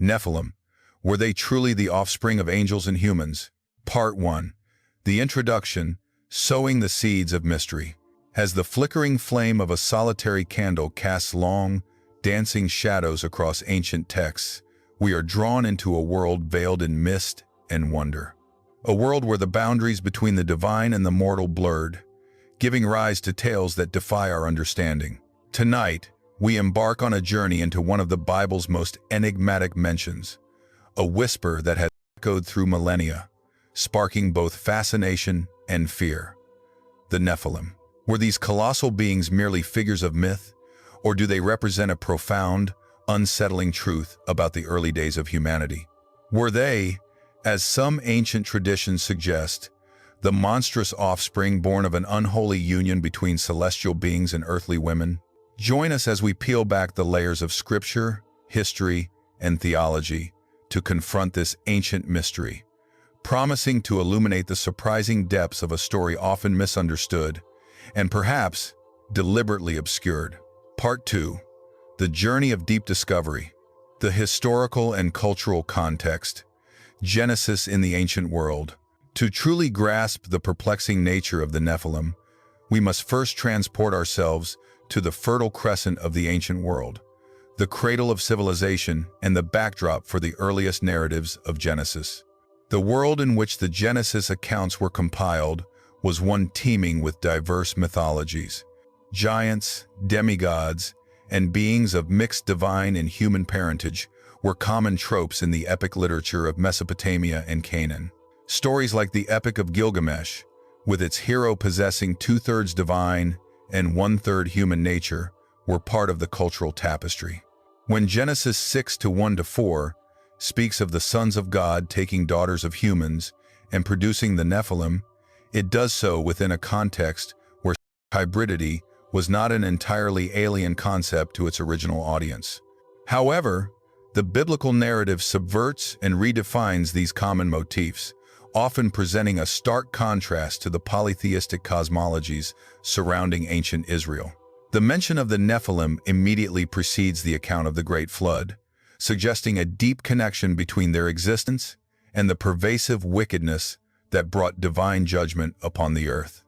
Nephilim. Were they truly the offspring of angels and humans? Part 1. The Introduction, Sowing the Seeds of Mystery. As the flickering flame of a solitary candle casts long, dancing shadows across ancient texts, we are drawn into a world veiled in mist and wonder. A world where the boundaries between the divine and the mortal blurred, giving rise to tales that defy our understanding. Tonight, we embark on a journey into one of the Bible's most enigmatic mentions, a whisper that has echoed through millennia, sparking both fascination and fear. The Nephilim. Were these colossal beings merely figures of myth, or do they represent a profound, unsettling truth about the early days of humanity? Were they, as some ancient traditions suggest, the monstrous offspring born of an unholy union between celestial beings and earthly women? Join us as we peel back the layers of scripture, history, and theology to confront this ancient mystery, promising to illuminate the surprising depths of a story often misunderstood and perhaps deliberately obscured. Part 2. The Journey of Deep Discovery. The historical and cultural context. Genesis in the ancient world. To truly grasp the perplexing nature of the Nephilim, we must first transport ourselves to the Fertile Crescent of the ancient world, the cradle of civilization and the backdrop for the earliest narratives of Genesis. The world in which the Genesis accounts were compiled was one teeming with diverse mythologies. Giants, demigods, and beings of mixed divine and human parentage were common tropes in the epic literature of Mesopotamia and Canaan. Stories like the Epic of Gilgamesh, with its hero possessing two-thirds divine and one-third human nature, were part of the cultural tapestry. When Genesis 6:1-4 speaks of the sons of God taking daughters of humans and producing the Nephilim, it does so within a context where hybridity was not an entirely alien concept to its original audience. However, the biblical narrative subverts and redefines these common motifs, often presenting a stark contrast to the polytheistic cosmologies surrounding ancient Israel. The mention of the Nephilim immediately precedes the account of the Great Flood, suggesting a deep connection between their existence and the pervasive wickedness that brought divine judgment upon the earth.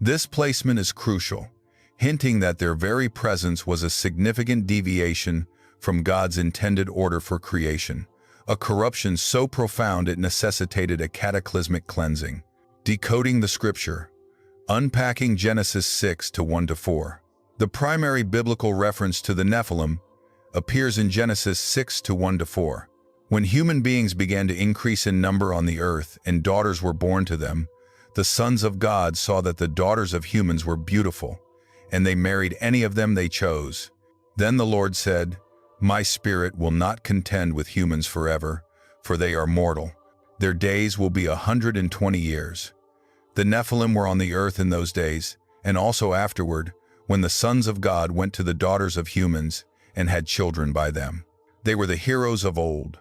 This placement is crucial, hinting that their very presence was a significant deviation from God's intended order for creation, a corruption so profound it necessitated a cataclysmic cleansing. Decoding the Scripture. Unpacking Genesis 6:1-4. The primary biblical reference to the Nephilim appears in Genesis 6:1-4. When human beings began to increase in number on the earth and daughters were born to them, the sons of God saw that the daughters of humans were beautiful, and they married any of them they chose. Then the Lord said, "My spirit will not contend with humans forever, for they are mortal. Their days will be 120 years. The Nephilim were on the earth in those days, and also afterward, when the sons of God went to the daughters of humans and had children by them. They were the heroes of old,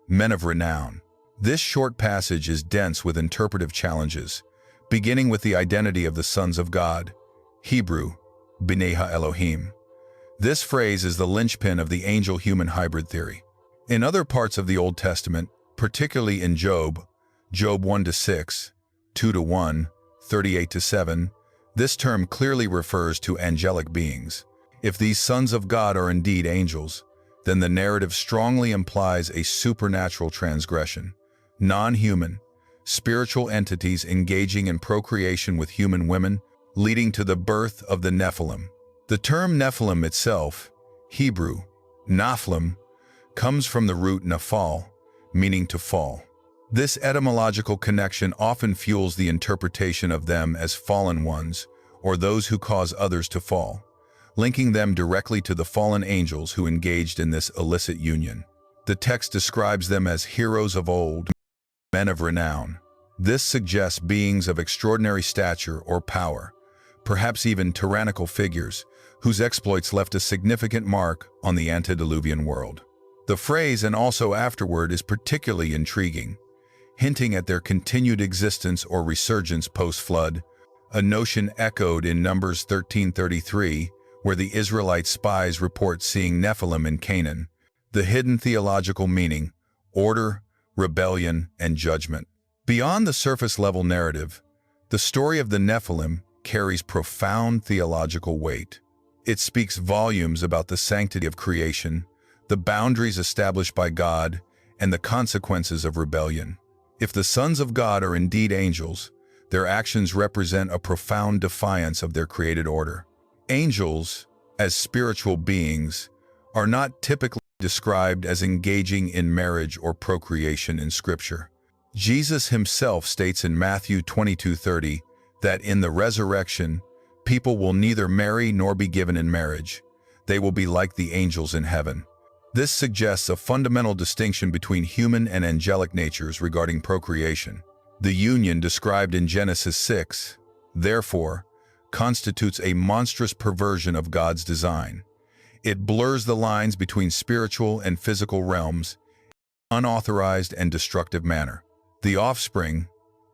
men of renown." This short passage is dense with interpretive challenges, beginning with the identity of the sons of God, Hebrew, B'nai Ha-Elohim. This phrase is the linchpin of the angel-human hybrid theory. In other parts of the Old Testament, particularly in Job 1-6, 2-1, 38-7, this term clearly refers to angelic beings. If these sons of God are indeed angels, then the narrative strongly implies a supernatural transgression, non-human, spiritual entities engaging in procreation with human women, leading to the birth of the Nephilim. The term Nephilim itself, Hebrew, Nephilim, comes from the root Nephal, meaning to fall. This etymological connection often fuels the interpretation of them as fallen ones, or those who cause others to fall, linking them directly to the fallen angels who engaged in this illicit union. The text describes them as heroes of old, men of renown. This suggests beings of extraordinary stature or power, perhaps even tyrannical figures, whose exploits left a significant mark on the antediluvian world. The phrase "and also afterward" is particularly intriguing, hinting at their continued existence or resurgence post-flood, a notion echoed in Numbers 13:33, where the Israelite spies report seeing Nephilim in Canaan. the hidden theological meaning, order, rebellion, and judgment. Beyond the surface-level narrative, the story of the Nephilim carries profound theological weight. It speaks volumes about the sanctity of creation, the boundaries established by God, and the consequences of rebellion. If the sons of God are indeed angels, their actions represent a profound defiance of their created order. Angels, as spiritual beings, are not typically described as engaging in marriage or procreation in Scripture. Jesus himself states in Matthew 22:30 that in the resurrection, people will neither marry nor be given in marriage. They will be like the angels in heaven. This suggests a fundamental distinction between human and angelic natures regarding procreation. The union described in Genesis 6, therefore, constitutes a monstrous perversion of God's design. It blurs the lines between spiritual and physical realms in an unauthorized and destructive manner. The offspring,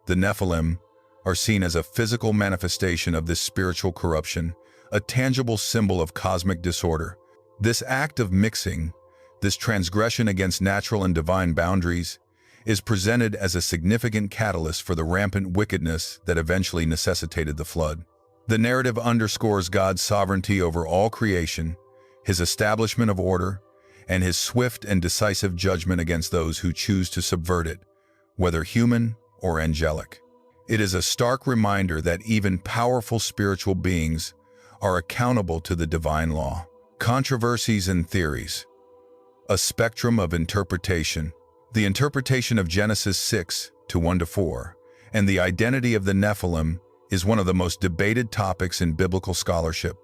the Nephilim, are seen as a physical manifestation of this spiritual corruption, a tangible symbol of cosmic disorder. This act of mixing, this transgression against natural and divine boundaries, is presented as a significant catalyst for the rampant wickedness that eventually necessitated the flood. The narrative underscores God's sovereignty over all creation, his establishment of order, and his swift and decisive judgment against those who choose to subvert it, whether human or angelic. It is a stark reminder that even powerful spiritual beings are accountable to the divine law. Controversies and theories. A spectrum of interpretation. The interpretation of Genesis 6:1-4 and the identity of the Nephilim is one of the most debated topics in biblical scholarship,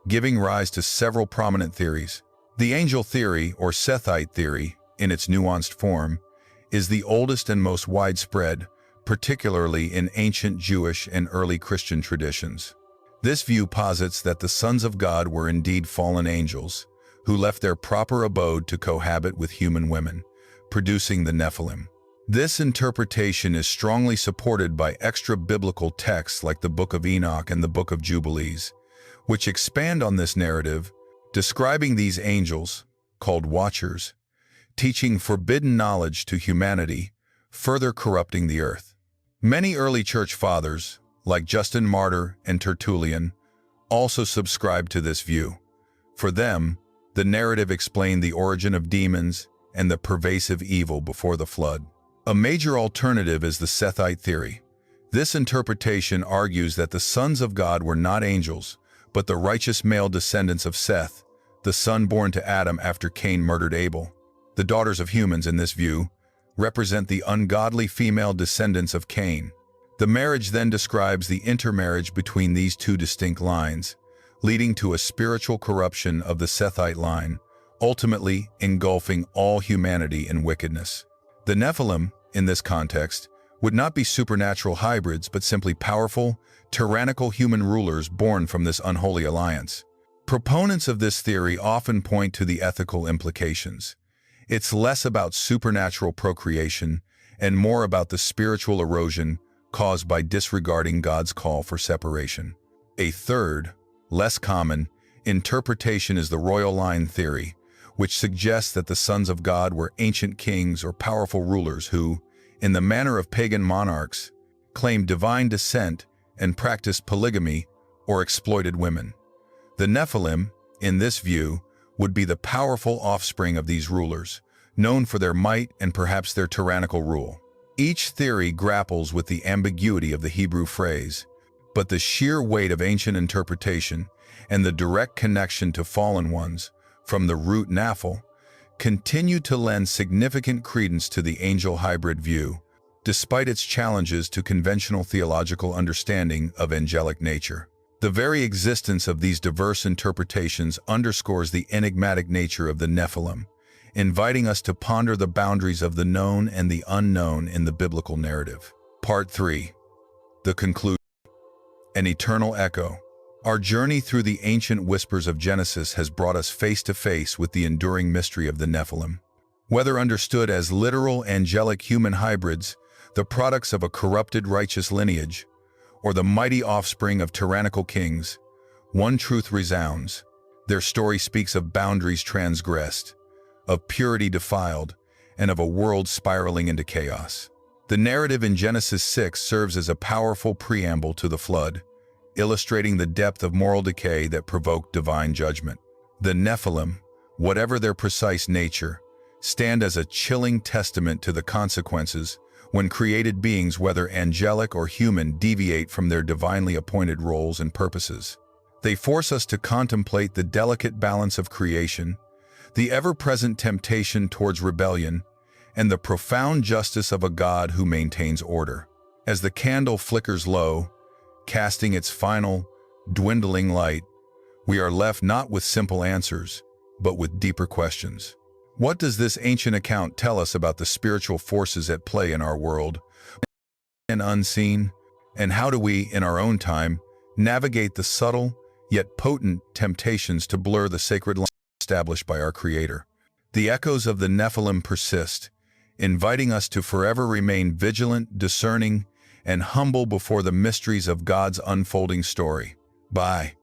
giving rise to several prominent theories. The angel theory, or Sethite theory, in its nuanced form, is the oldest and most widespread, particularly in ancient Jewish and early Christian traditions. This view posits that the sons of God were indeed fallen angels, who left their proper abode to cohabit with human women, producing the Nephilim. This interpretation is strongly supported by extra-biblical texts like the Book of Enoch and the Book of Jubilees, which expand on this narrative, describing these angels, called watchers, teaching forbidden knowledge to humanity, further corrupting the earth. Many early church fathers, like Justin Martyr and Tertullian, also subscribed to this view. For them, the narrative explained the origin of demons and the pervasive evil before the flood. A major alternative is the Sethite theory. This interpretation argues that the sons of God were not angels, but the righteous male descendants of Seth, the son born to Adam after Cain murdered Abel. The daughters of humans, in this view, represent the ungodly female descendants of Cain. The marriage then describes the intermarriage between these two distinct lines, leading to a spiritual corruption of the Sethite line, ultimately engulfing all humanity in wickedness. The Nephilim, in this context, would not be supernatural hybrids but simply powerful, tyrannical human rulers born from this unholy alliance. Proponents of this theory often point to the ethical implications. It's less about supernatural procreation and more about the spiritual erosion caused by disregarding God's call for separation. A third, less common, interpretation is the royal line theory, which suggests that the sons of God were ancient kings or powerful rulers who, in the manner of pagan monarchs, claimed divine descent and practiced polygamy or exploited women. The Nephilim, in this view, would be the powerful offspring of these rulers, known for their might and perhaps their tyrannical rule. Each theory grapples with the ambiguity of the Hebrew phrase, but the sheer weight of ancient interpretation and the direct connection to fallen ones, from the root Nephil, continue to lend significant credence to the angel hybrid view, despite its challenges to conventional theological understanding of angelic nature. The very existence of these diverse interpretations underscores the enigmatic nature of the Nephilim, inviting us to ponder the boundaries of the known and the unknown in the biblical narrative. Part 3. The conclusion. An eternal echo. Our journey through the ancient whispers of Genesis has brought us face to face with the enduring mystery of the Nephilim. Whether understood as literal angelic human hybrids, the products of a corrupted righteous lineage, or the mighty offspring of tyrannical kings, one truth resounds. Their story speaks of boundaries transgressed, of purity defiled, and of a world spiraling into chaos. The narrative in Genesis 6 serves as a powerful preamble to the flood, illustrating the depth of moral decay that provoked divine judgment. The Nephilim, whatever their precise nature, stand as a chilling testament to the consequences when created beings, whether angelic or human, deviate from their divinely appointed roles and purposes. They force us to contemplate the delicate balance of creation, the ever-present temptation towards rebellion, and the profound justice of a God who maintains order. As the candle flickers low, casting its final, dwindling light, we are left not with simple answers, but with deeper questions. What does this ancient account tell us about the spiritual forces at play in our world and unseen? And how do we, in our own time, navigate the subtle yet potent temptations to blur the sacred line established by our Creator? The echoes of the Nephilim persist, inviting us to forever remain vigilant, discerning, and humble before the mysteries of God's unfolding story. Bye.